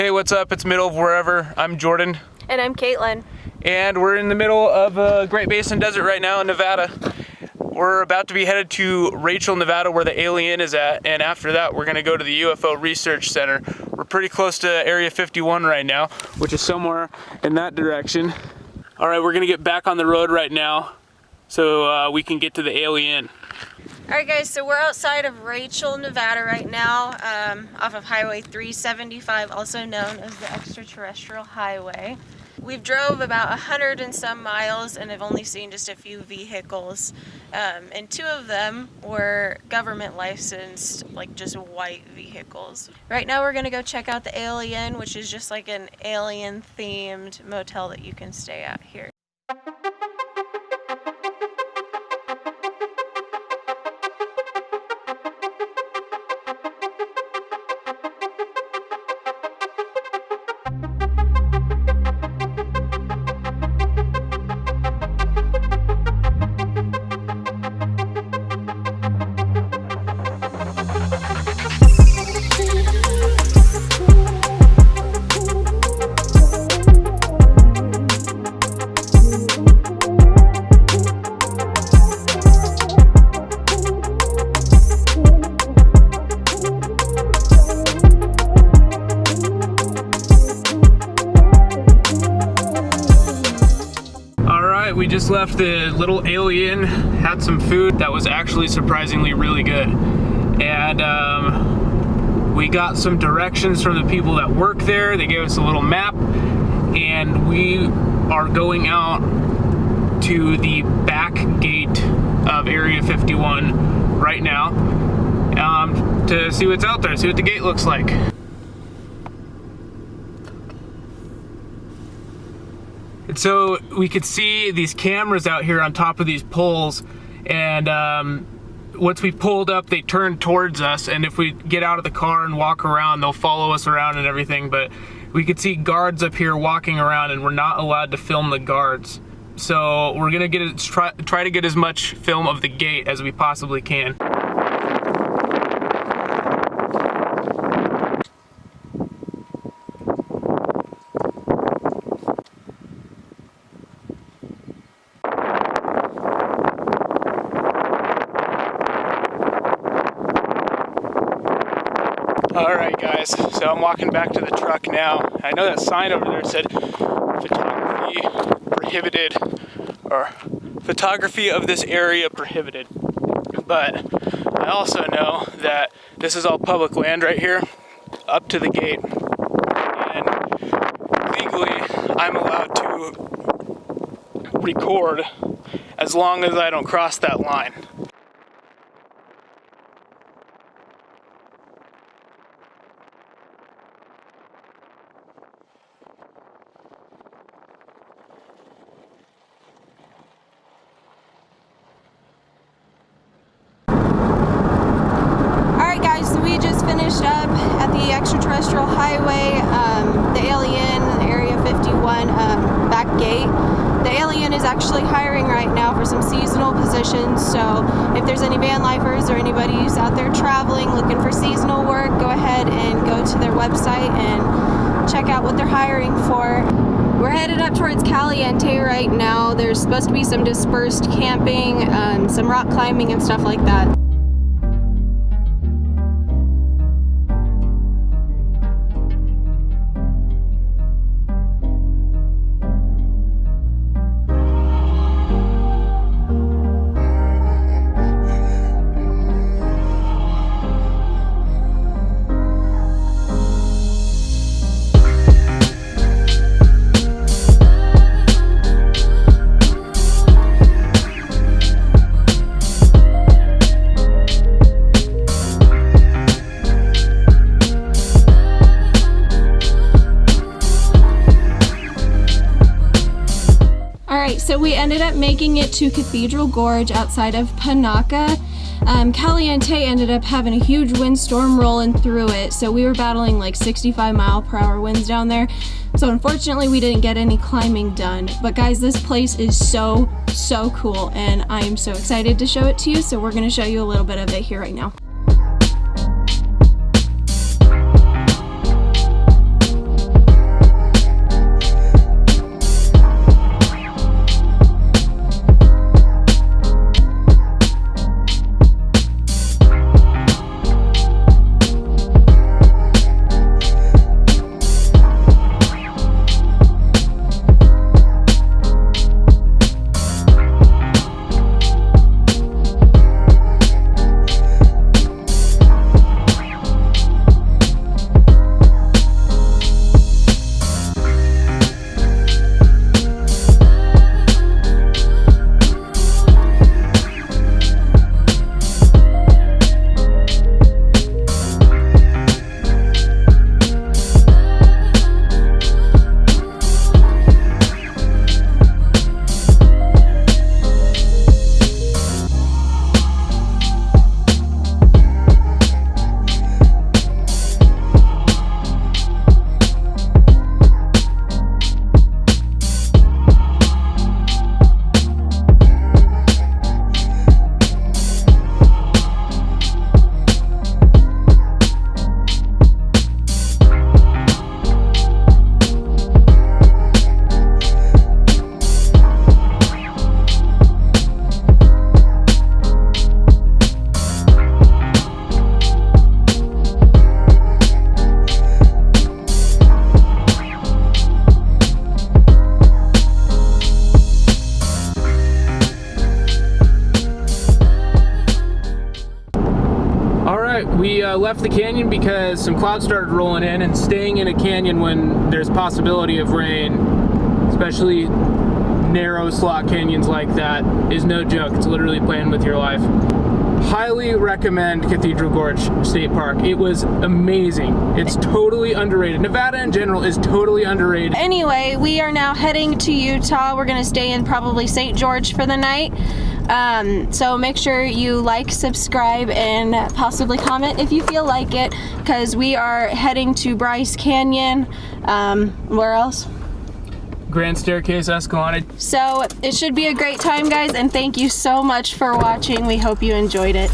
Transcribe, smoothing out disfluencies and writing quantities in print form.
Hey, what's up? It's Middle of Wherever. I'm Jordan. And I'm Katelyn. And we're in the middle of Great Basin Desert right now in Nevada. We're about to be headed to Rachel, Nevada, where the alien is at, and after that we're gonna go to the UFO Research Center. We're pretty close to Area 51 right now, which is somewhere in that direction. All right, we're gonna get back on the road right now so we can get to the alien. Alright guys, so we're outside of Rachel, Nevada right now, off of Highway 375, also known as the Extraterrestrial Highway. We've drove about 100 and some miles and have only seen just a few vehicles, and two of them were government licensed, like just white vehicles. Right now we're gonna go check out the alien, which is just like an alien themed motel that you can stay at here. We just left the little alien, had some food that was actually surprisingly really good. And we got some directions from the people that work there. They gave us a little map, and we are going out to the back gate of Area 51 right now to see what's out there, see what the gate looks like. And so we could see these cameras out here on top of these poles, and once we pulled up, they turned towards us, and if we get out of the car and walk around, they'll follow us around and everything. But we could see guards up here walking around, and we're not allowed to film the guards. So we're gonna try to get as much film of the gate as we possibly can. Alright guys, so I'm walking back to the truck now. I know that sign over there said photography prohibited, or photography of this area prohibited. But I also know that this is all public land right here, up to the gate. And legally, I'm allowed to record as long as I don't cross that line. Finished up at the Extraterrestrial Highway, the alien, Area 51 back gate. The alien is actually hiring right now for some seasonal positions, so if there's any van lifers or anybody who's out there traveling looking for seasonal work, go ahead and go to their website and check out what they're hiring for. We're headed up towards Caliente right now. There's supposed to be some dispersed camping, some rock climbing and stuff like that. So we ended up making it to Cathedral Gorge outside of Panaca. Caliente ended up having a huge windstorm rolling through it, so we were battling like 65-mile-per-hour winds down there. So unfortunately we didn't get any climbing done. But guys, this place is so cool, and I am so excited to show it to you, so we're going to show you a little bit of it here right now. We left the canyon because some clouds started rolling in, and staying in a canyon when there's possibility of rain, especially narrow slot canyons like that, is no joke. It's literally playing with your life. Highly recommend Cathedral Gorge State Park. It was amazing. It's totally underrated. Nevada in general is totally underrated. Anyway, we are now heading to Utah. We're gonna stay in probably St. George for the night. So make sure you like, subscribe, and possibly comment if you feel like it, because we are heading to Bryce Canyon. Where else? Grand Staircase, Escalante. So it should be a great time, guys, and thank you so much for watching. We hope you enjoyed it.